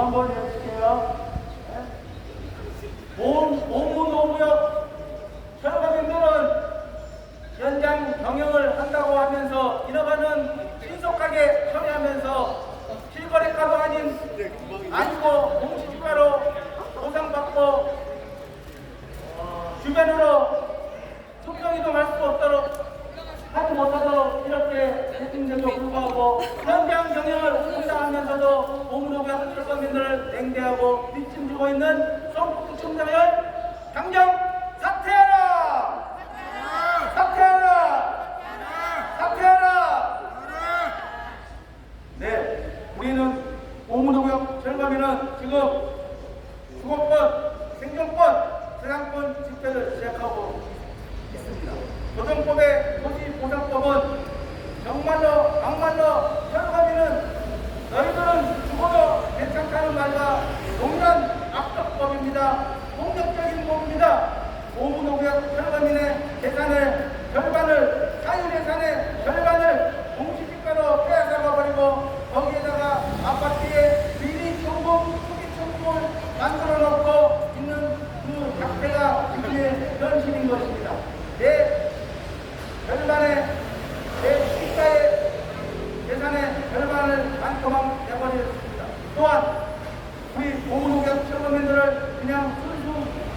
한번 해주세요. 오무노무역 철거민들은 연장 경영을 한다고 하면서 인허가는 신속하게 처리하면서 실거래가도 아니고 공시지가로 보상받고 주변으로 소평이동할 수 없도록 하지 못하도록 이렇게 했음에도 불구하고 연장 경영을 한다하면서도 오무노무역 철거민들을 냉대하고 뒷짐 주고 있는 성북구청장을 당장 사퇴하라! 사퇴하라! 사퇴하라! 네, 우리는 오무노무역 철거민은 지금 주거권, 생존권, 재산권 집회를 시작하고 있습니다. 조정법의 토지보상법은 정말로 막말로 철거민은 너희들은 죽어도 괜찮다는 말과 동일한 악덕법입니다. 폭력적인 법입니다. 오무노무역 철거민의 재산의 절반을 사유재산의 절반을 공시지가로 빼앗아가버리고 거기에다가 아파트에 비리 천국, 투기 천국을 만들어 놓고 있는 그 작태가 지금의 현실인 것입니다. 내 절반의 내 시가의 재산의 절반을 반토막 내버렸습니다. 또한 우리 오무노무역 철거민들을 그냥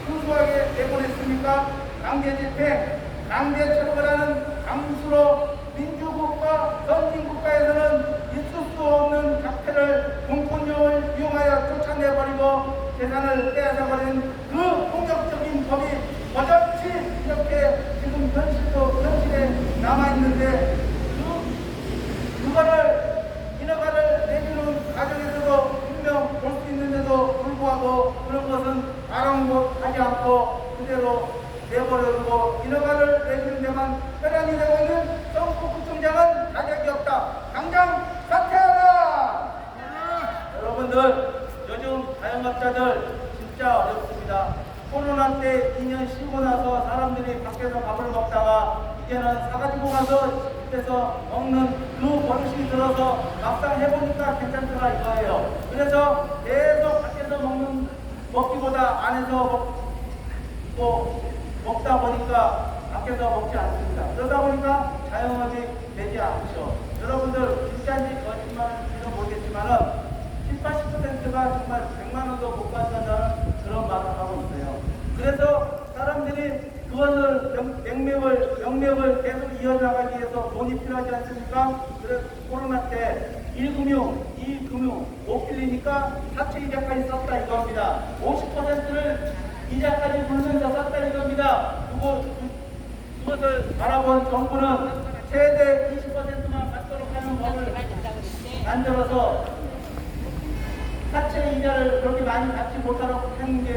순수하게 내보냈습니까? 강제집행, 강제철거라는 강수로 민주국가, 선진국가에서는 있을 수 없는 작태를 공권력을 이용하여 쫓아내버리고 재산을 빼앗아버린 그 폭력적인 법이 어차피 이렇게 지금 현실에 남아있는데 그거를 인허가를 내주는 과정에서도 분명 볼 수 있는데도 불구하고 그런 것은 아랑곳하지 않고 그대로 내버려두고 인허가를 내주는 데만 혈안이 되고 있는 성북구청장은 자격이 없다. 당장 사퇴하라! 여러분들 요즘 자영업자들 진짜 어렵습니다. 코로나 때 2년 쉬고 나서 사람들이 밖에서 밥을 먹다가 이제는 사가지고 가서 집에서 먹는 그 버릇이 들어서 막상 해보니까 괜찮더라 이거예요. 그래서 계속 밖에서 먹기보다 안에서 먹다 보니까 밖에서 먹지 않습니다. 그러다 보니까 자영업이 되지 않죠. 여러분들 진짜인지 거짓말인지는 모르겠지만은 70~80%가 정말 100만원도 못 받는다는 그런 말을 하고 있어요. 그래서 사람들이 그것을 영맥을 계속 이어나가기 위해서 돈이 필요하지 않습니까? 그래서 코로나 때 1금융, 2금융 못 빌리니까 사채 이자까지 썼다 이겁니다. 50%를 이자까지 물면서 썼다 이겁니다. 그것을 바라본 정부는 최대 20%만 받도록 하는 법을 만들어서 사채 이자를 그렇게 많이 받지 못하도록 한 게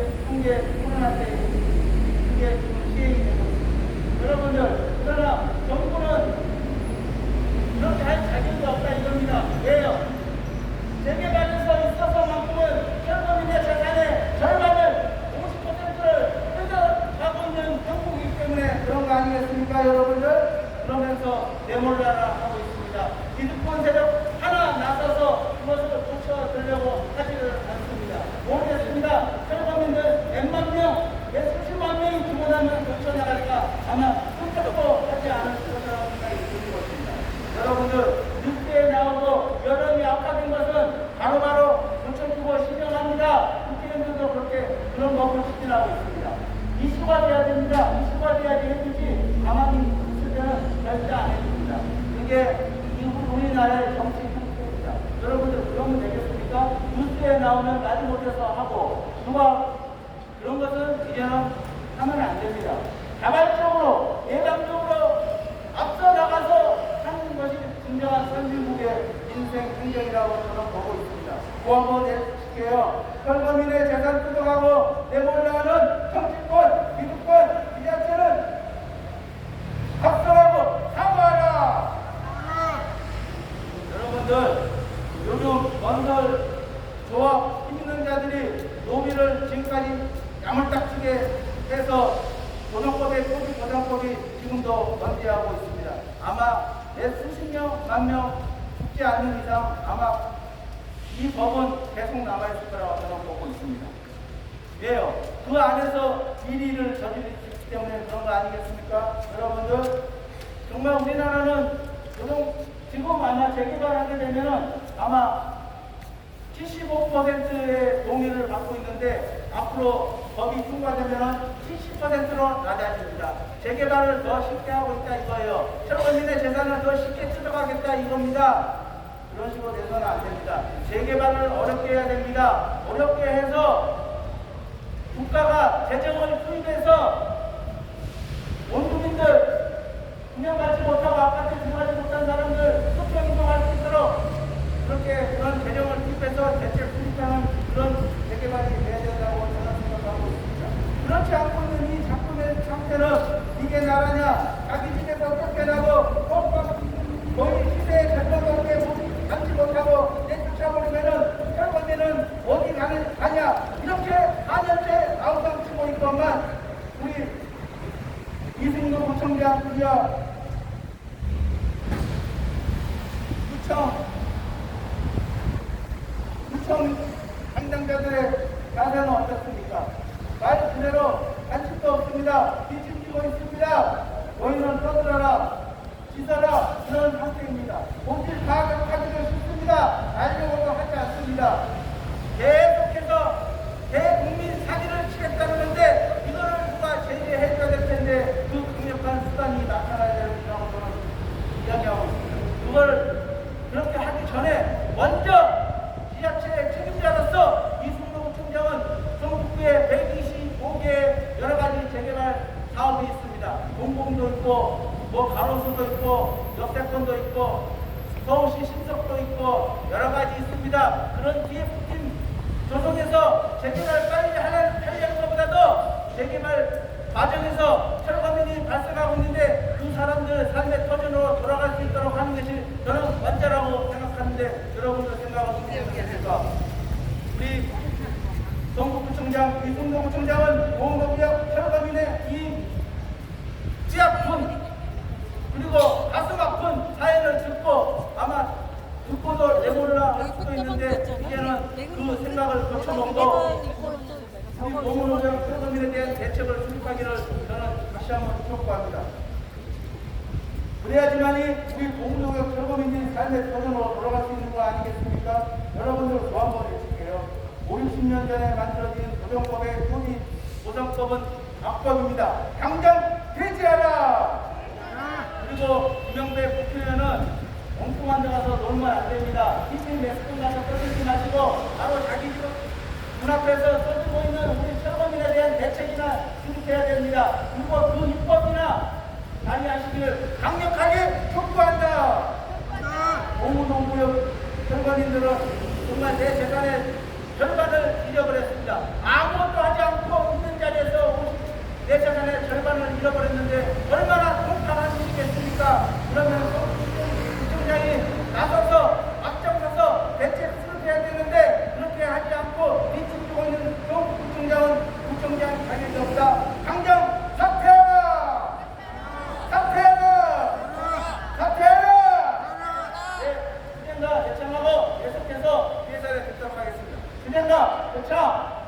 코로나 때 그게 지금 시행이 되고 있습니다. 여러분들, 그러나 정부는 그렇게 할 자격이 없다 이겁니다. 왜요? 재개발에서 있어서만큼은 철거민의 재산의 절반을 50%를 뜯어가고 있는 형국이기 때문에 그런 거 아니겠습니까, 여러분들? 그러면서 내몰라라 하고 있습니다. 기득권 세력 하나 나서서 그것을 고쳐들려고 하지를 않습니다. 모르겠습니다. 철거민들 100만 명, 수십만 명이 두고 나면 고쳐나갈까 아마 흠쩍도 하지 않을 거라고 생각이 드는 것입니다. 여러분들 뉴스에 나오고 여론이 악화된 것은 바로바로 고쳐주고 실현합니다. 국회의원들도 그렇게 그런 법을 추진하고 있습니다. 이슈가 돼야 됩니다. 이슈가 돼야지 해주지 가만히 있을 때는 절대 안 해줍니다. 이게 우리나라의 정치 형태입니다. 여러분들 그러면 되겠습니까? 뉴스에 나오면 나지 못해서 하고 누가 그런 것은 이제는 하면 안 됩니다. 자발적으로 예방적으로 앞서 나가서 하는 것이 진정한 선진국의 인생 행정이라고 저는 보고 있습니다. 뭐 한번 해주실게요. 철거민의 재산 뜯어가고 내몰라하는 정치권, 기득권, 이 자체는 각성하고 사과하라! 여러분들 요즘 건설 조합 힘 있는 자들이 노비를 지금까지 야물딱지게 해서 조정법의 토지보상법이 지금도 연재하고 있습니다. 아마 내 수십 명, 만 명 죽지 않는 이상 아마 이 법은 계속 남아있을 거라고 저는 보고 있습니다. 왜요? 그 안에서 비리를 저지르기 때문에 그런 거 아니겠습니까? 여러분들, 정말 우리나라는 지금 아마 재개발하게 되면은 아마 75%의 동의를 받고 있는데 앞으로 법이 통과되면은 70%로 낮아집니다. 재개발을 더 쉽게 하고 있다 이거예요. 철거민의 재산을 더 쉽게 뜯어가겠다 이겁니다. 그런 식으로 돼서는 안 됩니다. 재개발을 어렵게 해야 됩니다. 어렵게 해서 국가가 재정을 투입해서 원주민들 분양받지 못하고 아파트 들어가지 못한 사람들 소평 이동할 수 있도록 그렇게 그런 재정을 투입해서 대책 수립하는 그런 재개발이 돼야 된다고 저는 생각하고 있습니다. 그렇지 않고 있는 이 작품의 상태는 이게 나라냐? 자기 집에서 쫓겨나고 거의 시대의 절반밖에 갖지 못하고 내쫓아버리면은 철거지는 어디 가냐? 이렇게 4년째 아우성 치고 있건만 우리 이승도 구청장이야 구청 담당자들의 자세는 어떻습니까? 말 그대로 관심도 없습니다. 뒤집히고 있습니다. 너희는 떠들어라, 지서라 그런 상태입니다. 본질 파악하기도 쉽습니다. 알려고도 하지 않습니다. 계속해서 대국민 사기를 치겠다는 건데 이거를 누가 제재해줘야 될 텐데 그 강력한 수단이 나타나야 된다고 저는 이야기하고 있습니다. 그걸 그렇게 하기 전에 먼저 지자체의 책임자로서 이승도 총장은 전국구에 125개의 여러 가지 재개발 사업이 있습니다. 공공도 있고 뭐 가로수도 있고 역세권도 있고 서울시 신석도 있고 여러 가지 있습니다. 그런 DF팀 조성해서 재개발 빨리 하려는 것보다도 재개발 과정에서 철거민이 발생하고 있는데 그 사람들 삶의 터전으로 돌아갈 수 있도록 하는 것이 저는 먼저라고 생각하는데 여러분들 생각은 어떻습니까? 우리 전국구청장 이승도 구청장은 공동구역 철거민의 이 찌아픈 그리고 가슴 아픈 사연을 듣고 아마 듣고도 내몰라 할 수도 있는데 이제는 그 생각을 거쳐먹고 우리 노무노정 철거민에 대한 대책을 수립하기를 저는 다시 한번 촉구합니다. 그래야지만이 우리 노무노정 철거민들이 삶의 터전으로 돌아갈 수 있는 거 아니겠습니까? 여러분들 또 한 번 해줄게요. 5, 60년 전에 만들어진 고용법의 효리 보상법은 악법입니다. 당장 폐지하라! 그리고 김영배 국회의원은 엉뚱한 데 가서 놀면 안 됩니다. TV 매스콘 가서 떠들지 마시고 바로 자기 집 눈앞에서 써지고 있는 우리 철거민에 대한 대책이나 수립해야 됩니다. 그리고 그 입법이나 발의하시기를 강력하게 촉구한다. 노무농구역 철거민들은 정말 내 재산의 절반을 잃어버렸습니다. 아무것도 하지 않고 있는 자리에서 내 재산의 절반을 잃어버렸는데 얼마나 통탄한 일이겠습니까? 그러면 구청장이 나서서 앞장서서 대책 수립해야 되는데 그렇게 하지 않고 뒤집히고 있는 구청장은 구청장 자격이 없다. 당장 사퇴하라! 사퇴하라! 사퇴하라! 네, 진행가 요청하고 계속해서 예산에 듣도록 하겠습니다. 진행가 요청!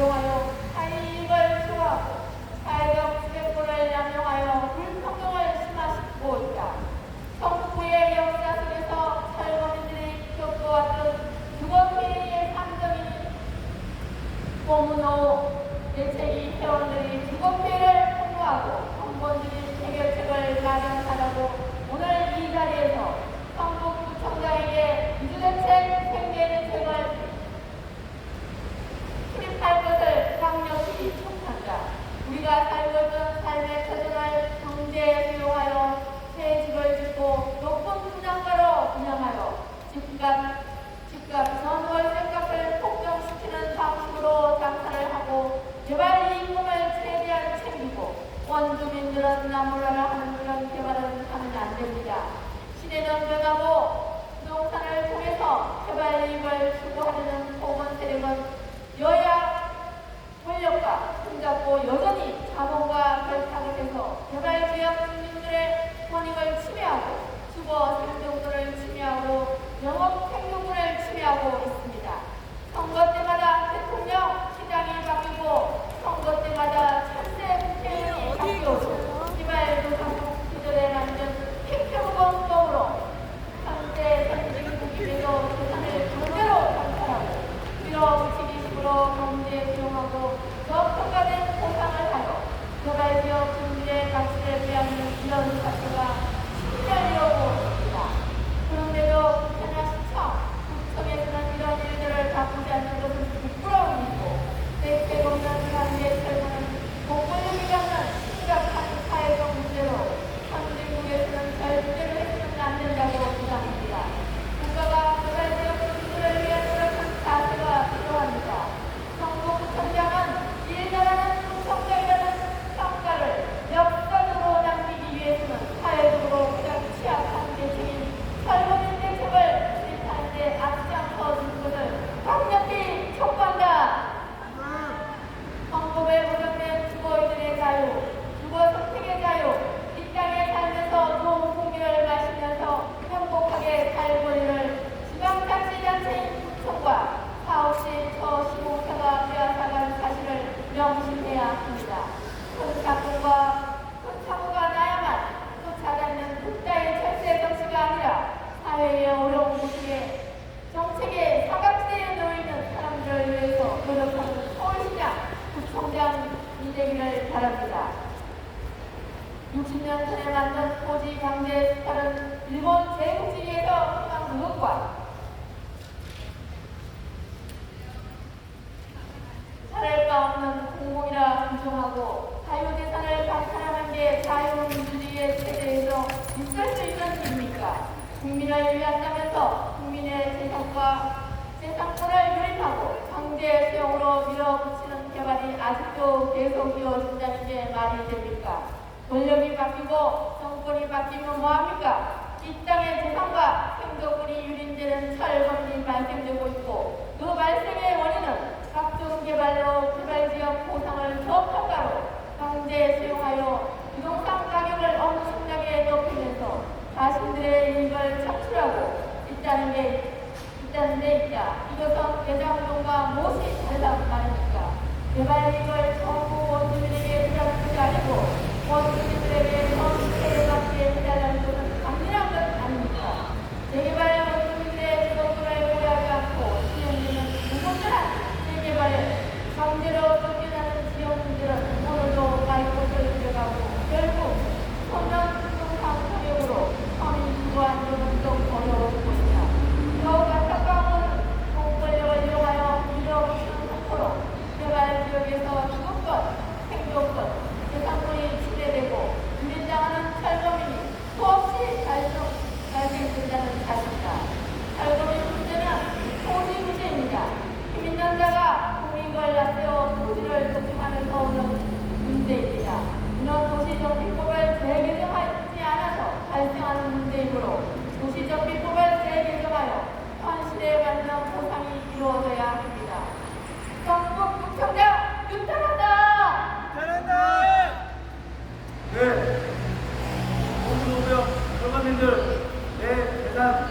이용하여 사익을 추구하고 사회적 주객권을 남용하여 불평등을 심화시키고 있다. 정부의 역사 속에서 철거민들이 겪어왔던 주거피해의 상정이 고문호 대책이 회원들이 주거피해를 폭로하고 정권들이 해결책을 마련하라고 오늘 이 자리에서 성북구청장에게 이주대책 생계대책을 수립할 것을 강력히 촉구한다. 우리가 살고 있는 삶의 터전을 경제에 수용하여 새 집을 짓고 높은 분양가로 분양하여 집값 전월세값을 폭등시키는 방식으로 장사를 하고 개발 이익금을 최대한 챙기고 원주민들은 나몰라라 하는 그런 개발은 하면 안 됩니다. 시대는 변하고 부동산을 통해서 개발 이익을 추구하려는 토건 세력은 여야 권력과 손잡고 여전히 자본과 결탁을 해서 개발지역 주민들의 권익을 침해하고 주거 생존권을 침해하고 영업 생존권을 침해하고 있습니다. 선거 때마다 대통령, 시장이 바뀌고 선거 때마다 찬세 국회의원이 바뀌고 이발도상국 시절에 만든 팽평범법으로 현재 선진국임에도 재산을 강제로 강탈하고 밀어붙이기식으로 경제에 수용하고 저평가된 보상을 하여 개발지역 주민의 가치를 빼앗는 이런 사태가 10년이 오고 있습니다. 그런데도 부천이나 시청, 구청에서는 이런 일들을 바꾸지 않는 것은 부끄러운 일이고 대책 없는 삶의 철거는 공권력이 갖는 심각한 사회적 문제로 선진국에서는 절대로 해서는 안 된다고 주장합니다. 국가가 개발지역 주민들을 위한 노력한 자세가 필요합니다. 성북구청장은 일 잘하는 구청장이라는 평가를 역사적으로 남기기 위해서는 사회적으로 가장 취약한 계층인 철거민 대책을 수립하는 데 앞지 않고 준 것을 강력히 촉구한다. 헌법에 보장된 주거인들의 자유, 주거 선택의 자유, 이 땅에 살면서 좋은 공기를 마시면서 행복하게 살 권리를 지방자치단체인 구청과 사업시 시공사가 빼앗아간 사실을 명심해야 합니다. 큰 사건과 큰 사고가 나야만 쫓아다니는 국가의 철새 정치가 아니라 사회의 어려운 곳에 정책의 사각지대에 놓여있는 사람들을 위해서 노력하는 서울시장, 구청장이 되기를 바랍니다. 60년 전에 만든 토지 강제 수탈은 일본 제국주의에서 행한 그것과 차랄 바 없는 공공이라 규정하고 자유재산을 박탈하는 게 자유민주주의의 체제에서 있을 수 있는 일입니까? 국민을 위한다면서 국민의 재산권을 유린하고 강제 수용으로 밀어붙이는 개발이 아직도 계속 이어진다는 게 말이 됩니까? 권력이 바뀌고 정권이 바뀌면 뭐합니까? 이 땅의 재산과 생존권이 유린되는 철거민이 발생되고 있고 그 발생의 원인은 각종 개발로 개발지역 보상을 저평가로 강제 수용하여 부동산 가격을 엄청나게 높이면서 자신들의 이익을 창출하고 있다는 데 있다. 이것은 대장동과 무엇이 다르다는 말입니까? 개발 이익을 전부 원주민에게 해달라는 것이 아니고 원주민들에게 전세받게 해달라는 것은 강렬한 것 아닙니까? 재개발 원주민들의 주거권을 고려하지 않고 시행되는 무분별한 재개발에 강제로 쫓겨나는 지역민들은 오늘도 마이꽃을 들어가고 결국 소년 부동산 공역으로 서민 주거 안정은 좀 어려워지고 있다. 더욱 안타까운 것은 공권력을 이용하여 밀어붙이는 속도로 개발 지역에서 주거권, 생존권, 재산권이 침해되고 유린당하는 철거민이 수없이 발생된다는 사실이다. 철거민 문제는 토지 문제입니다. 힘 있는 자가 공익을 앞세워 토지를 독점하면서 오는 문제입니다. 이런 도시정비법을 재개정하지 않아서 발생하는 문제이므로 도시정비법을 재개정하여 현실에 맞는 보상이 이루어져야 합니다. 성북구청장 유탄한다! 잘한다! 네. 공무노병 철거민들 내 재산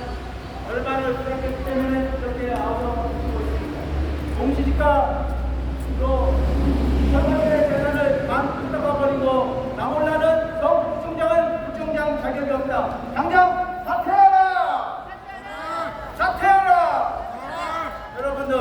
얼마를 수락했기 때문에 그렇게 아우성을 주고 있습니다. 공시지가 또 젊은이의 재산을 뜯어가 버리고 나 몰라는 부총장은 부총장 자격이 없다. 당장 사퇴하라! 사퇴하라! 여러분들,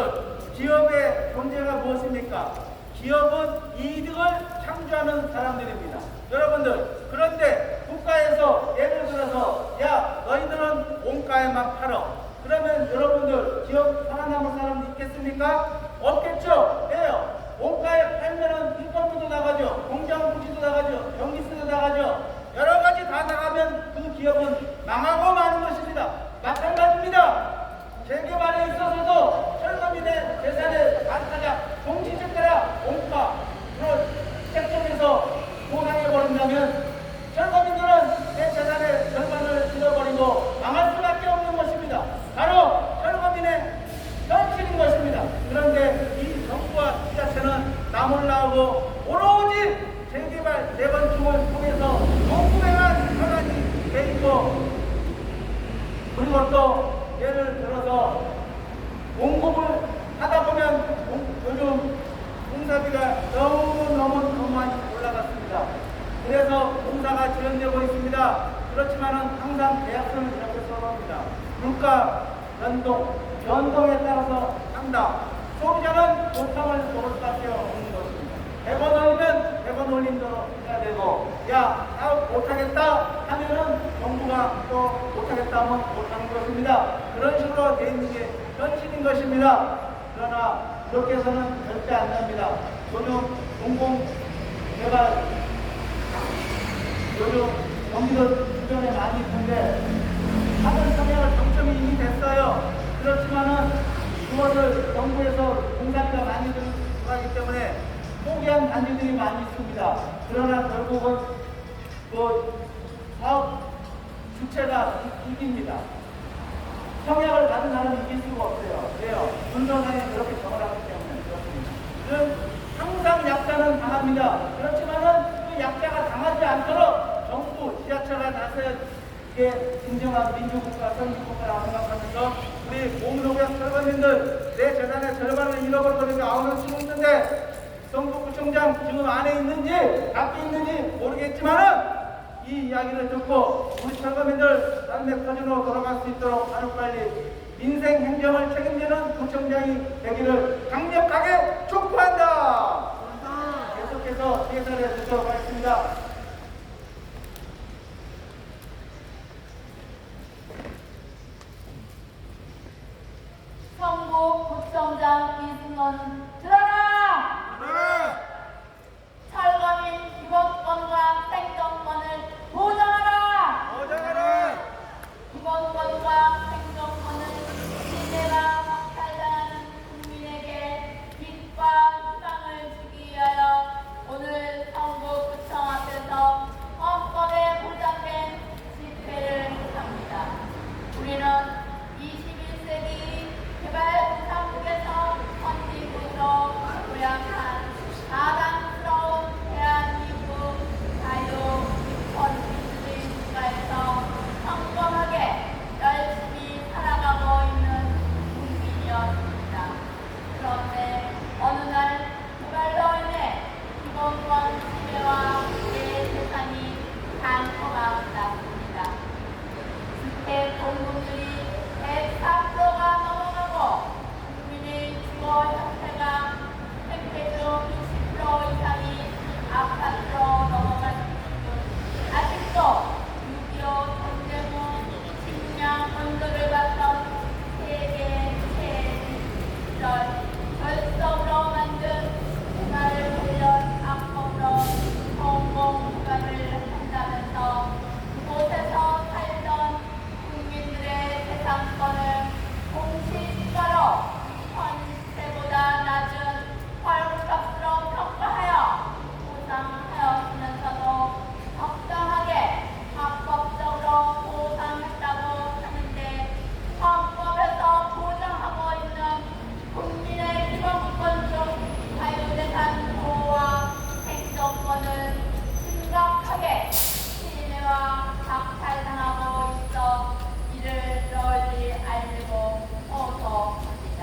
기업의 존재가 무엇입니까? 기업은 이득을 창조하는 사람들입니다. 여러분들, 그런데 국가에서 예를 들어서 야, 너희들은 원가에만 팔어. 그러면 여러분들 기업 살아남을 사람 있겠습니까? 없겠죠? 왜요? 원가에 팔면은 인건비도 나가죠. 공장 부지도 나가죠. 전기세도 나가죠. 여러 가지 다 나가면 그 기업은 망하고 마는 것입니다. 마찬가지입니다. 재개발에 있어서도 철거민의 재산의 반타작, 공시지에 따라 원가, 그런 책정에서 보상해버린다면 철거민들은 내 재산의 절반을 잃어버리고 망할 수밖에 없는 것입니다. 바로 철거민의 현실인 것입니다. 그런데 이 정부와 지자체는 나몰라하고 오로지 재개발 재건축을 통해서 정부에만 현안이 돼 있고, 그리고 또 예를 들어서 공급을 하다 보면 요즘 공사비가 너무 많이 올라갔습니다. 그래서 공사가 지연되고 있습니다. 그렇지만은 항상 계약서는 이렇게 써놓습니다. 물가 변동에 따라서 한다. 소비자는 보상을 모를 수밖에 없는 것입니다. 100원 올리면 100원 올린 대로 해야 되고, 야, 사업 못하겠다 하면은 정부가 또 못하겠다 하면 못하는 것입니다. 그런 식으로 돼 있는 게 현실인 것입니다. 그러나 그렇게 해서는 절대 안 됩니다. 요즘 공공개발, 요즘 경기도 주변에 많이 있는데 하는 성향을 정점이 이미 됐어요. 그렇지만은 그것을 정부에서 공사비가 많이 들어가기 때문에 포기한 단지들이 많이 있습니다. 그러나 결국은 사업 주체가 이깁니다. 청약을 받은 사람이 이길 수가 없어요. 왜요? 문서상에 그렇게 정을 하기 때문에 그렇습니다. 항상 약자는 당합니다. 그렇지만은 그 약자가 당하지 않도록 정부, 지자체가 나서야 이게 진정한 민주국가, 선진국가라고 생각하면서 우리 공노구역 철거민들 내 재산의 절반을 잃어버리고 아우를 쓰고 있는데 정부구청장 지금 안에 있는지 밖에 있는지 모르겠지만은 이 이야기를 듣고 우리 철거민들 남맥 터진으로 돌아갈 수 있도록 하루빨리 민생 행정을 책임지는 구청장이 되기를 강력하게 촉구한다. 계속해서 해설해 주도록 하겠습니다. 성북구청장 이승원 들어라! 철거민 기본권과 생존권을 보장하라! 기본권과 생존권은 시대가 박탈당하는 국민에게 빛과 희망을 주기 위하여 오늘 성북구청 앞에서 헌법에 보장된 집회를 합니다. 우리는 21세기 개발도상국에서 선진국으로 도약한 자랑스러운 대한민국 자유 민주주의 국가에서 평범하게 열심히 살아가고 있는 국민이었습니다. 그런데 어느 날 개발로 인해 기본권 침해와 내 재산이 단서가 났습니다. 주택 공급률이 104%가 넘어가고 국민의 주거 형태가 생태중 60% 이상이 아파트로 넘어간 지금 아직도 6.25 전쟁 후 식량 언덕을 봤던 세계 최시절 결석으로 만든 문화를 보이던 악법으로 공공부가를 한다면서 그곳에서 살던 국민들의 재산권을 공시지가로 현세보다 낮은 헐값으로 평가하여 보상하였으면서도 적당하게 합법적으로 보상했다고 하는데 헌법에서 보장하고 있는 국민의 기본권 중 자유재산 보호와 행정권은 심각하게 침해와 박탈당하고 있어 이를 널리 알리고 호소합니다.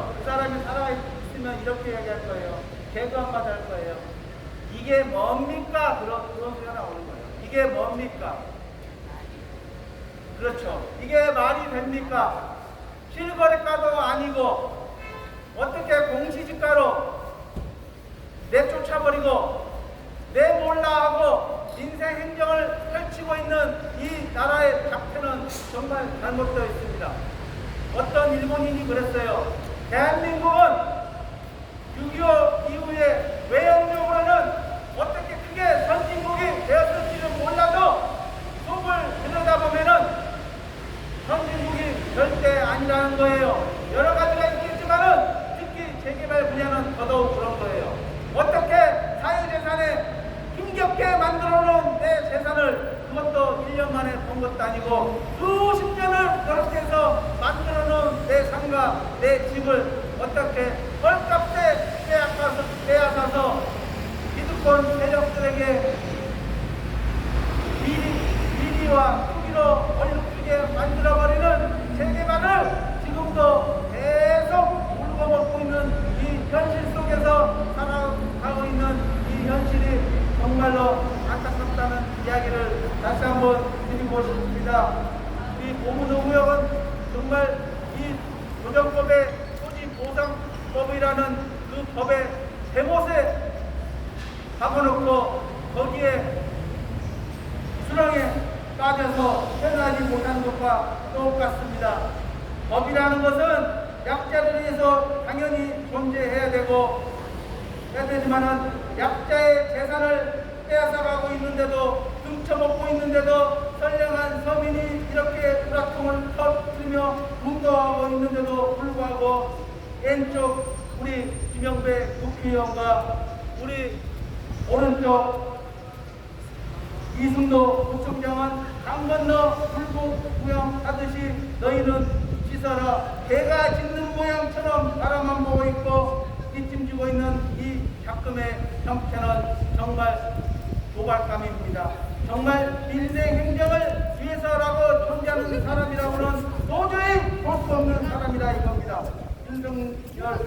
보면요, 그 사람이 살아있으면 이렇게 얘기할 거예요. 개그 한마디 할 거예요. 이게 뭡니까? 그런 소리가 나오는 거예요. 이게 뭡니까? 그렇죠. 이게 말이 됩니까? 실거래가도 아니고 어떻게 공시지가로 내쫓아버리고 내몰라 하고 인생 행정을 펼치고 있는 이 나라의 작태는 정말 잘못되어 있습니다. 어떤 일본인이 그랬어요. 대한민국은 6.25 이후에 외형적으로는 어떻게 크게 선진국이 되었을지는 몰라도 속을 들여다보면은 선진국이 절대 아니라는 거예요. 여러 가지가 있겠지만은 특히 재개발 분야는 더더욱 그런 거예요. 어떻게 사유재산에 힘겹게 만들어 놓은 내 재산을 그것도 1년 만에 본 것도 아니고 수십 년을 그렇게 해서 만들어 놓은 내 상가, 내 집을 어떻게 헐값에 빼앗아서 기득권 세력들에게 비리와 투기로 얼룩지게 만들어버리는 재개발을 지금도 계속 울고먹고 있는 이 현실 속에서 살아가고 있는 이 현실이 정말로 안타깝다는 이야기를 다시 한번 드리고 싶습니다. 이 고무노무역은 정말 이 노정법의 토지보상법이라는 그 법의 대못에 박아놓고 거기에 수렁에 빠져서 헤어나지 못하는 것과 똑같습니다. 법이라는 것은 약자를 위해서 당연히 존재해야 되고 해야 되지만은 약자의 재산을 빼앗아가고 있는데도 등쳐먹고 있는데도 선량한 서민이 이렇게 우라통을 터뜨리며 분노하고 있는데도 불구하고 왼쪽 우리 김영배 국회의원과 우리 오른쪽 이승도 구청장은 강 건너 불구경하듯이 너희는 씻어라 개가 짖는 모양처럼 바라만 보고 있고 뒷짐지고 있는 이 작금의 형태는 정말 도발감입니다. 정말 인생 행정을 위해서라고 존재하는 사람이라고는 도저히 볼 수 없는 사람이라 이겁니다. 윤석열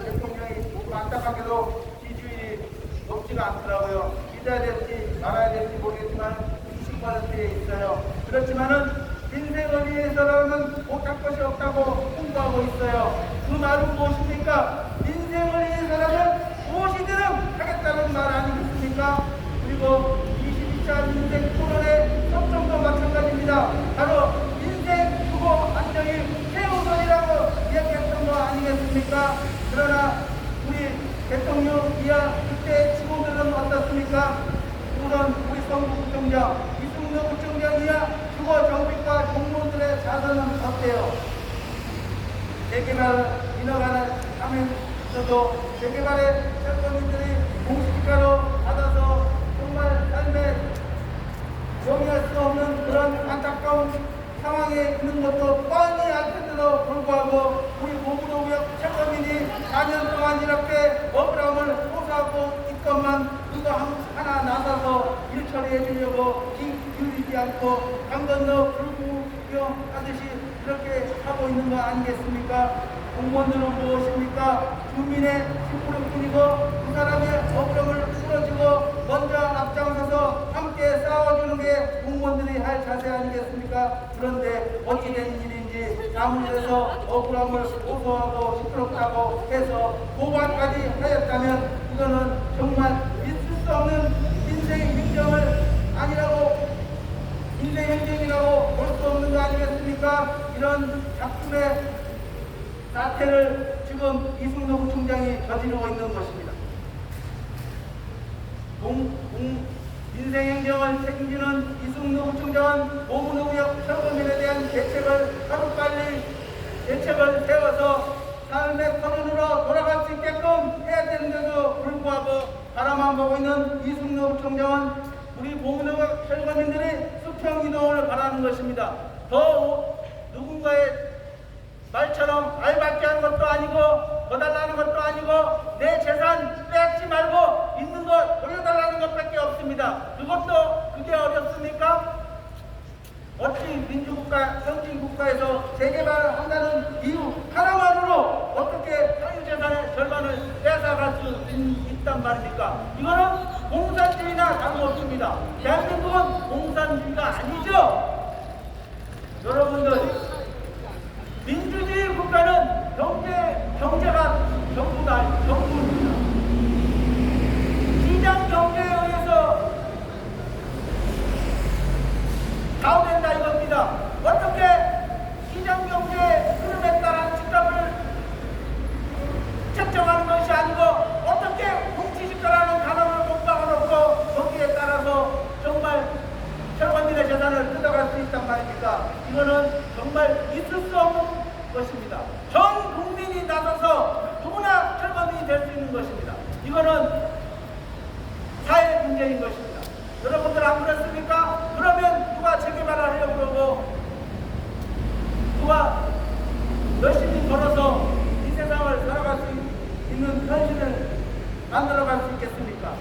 대통령이 안타깝게도 지지율이 높지가 않더라고요. 믿어야 될지 말아야 될지 모르겠지만 20%에 있어요. 그렇지만은 인생을 위해서라면 못할 것이 없다고 홍보하고 있어요. 그 말은 무엇입니까? 인생을 위해서라면 무엇이든 하겠다는 말 아니겠습니까? 그리고 22차 인생 토론의 초점도 마찬가지입니다. 바로 인생 주거 안정이 최우선이라고 이야기했던 거 아니겠습니까? 그러나 우리 대통령 이하 그때 직원들은 어떻습니까? 우선 우리 성북구청장, 이승도 구청장 이하 주거 정비과 공무원들의 자산은 어때요? 재개발 인허가를 하면서도 재개발의 철거민들이 공시지가로 받아서 정말 삶에 용이할 수 없는 그런 안타까운 상황에 있는 것도 뻔히 알 텐데도 불구하고 우리 고무노무역 철거민이 4년 동안 이렇게 억울함을 호소하고 있건만 그거 하나 나서서 일 처리해 주려고 기울이지 않고 강 건너 불구경 하듯이 이렇게 하고 있는 거 아니겠습니까? 공무원들은 무엇입니까? 주민의 심부름뿐이고 그 사람의 억울함을 풀어주고 먼저 앞장서서 함께 싸워주는 게 공무원들이 할 자세 아니겠습니까? 그런데 어찌된 일인지 아무래도 억울함을 호소하고 시끄럽다고 해서 고발까지 하였다면 이거는 정말 있을 수 없는 인생 행정을 아니라고 인생 행정이라고 볼 수 없는 거 아니겠습니까? 이런 작품의 사태를 지금 이승도 구청장이 저지르고 있는 것입니다. 인생 행정을 책임지는 이승도 구청장은 고무노무역 철거민에 대한 대책을 하루빨리 대책을 세워서 삶의 터전으로 돌아갈 수 있게끔 해야 되는데도 불구하고 바라만 보고 있는 이승도 구청장은 우리 고무노무역 철거민들이 수평이동을 바라는 것입니다. 더 누군가의 말처럼 알받게 하는 것도 아니고 더 달라는 것도 아니고 내 재산 빼앗지 말고 있는 거 돌려달라는 것밖에 없습니다. 그게 어렵습니까? 어찌 민주국가, 선진국가에서 재개발을 한다는 이유 하나만으로 어떻게 사유재 절반을 뺏어갈 수 있단 말입니까? 이거는 공산주의나 다름없습니다. 대한민국은 공산주의가 아니죠. 여러분들, 민주주의 국가는 경제가 정부입니다. 시장 경제에 의해서 좌우된다 이겁니다. 어떻게 시장 경제의 흐름에 따라 집값을 책정하는 것이 아니고 어떻게 공시지가라는 단어를 못 박아놓고 거기에 따라서 정말 철권들의 재산을 뜯어갈 수 있단 말입니까? 이거는 정말 있을 수 없는 것입니다. 전 국민이 나서서 누구나 철권이 될 수 있는 것입니다. 이거는 사회 문제인 것입니다. 여러분들 안 그렇습니까? 그러면 누가 재개발을 하려고 그러고 누가 열심히 걸어서 이 세상을 살아갈 수 있는 현실을 만들어갈 수 있겠습니까?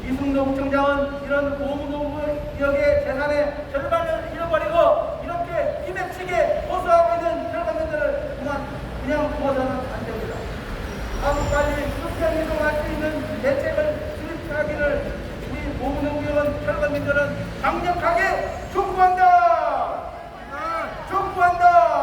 이승동 총장은 이런 고무동부 지역의 재산의 절반을 잃어버리고 이렇게 기맥치게 호소하고 있는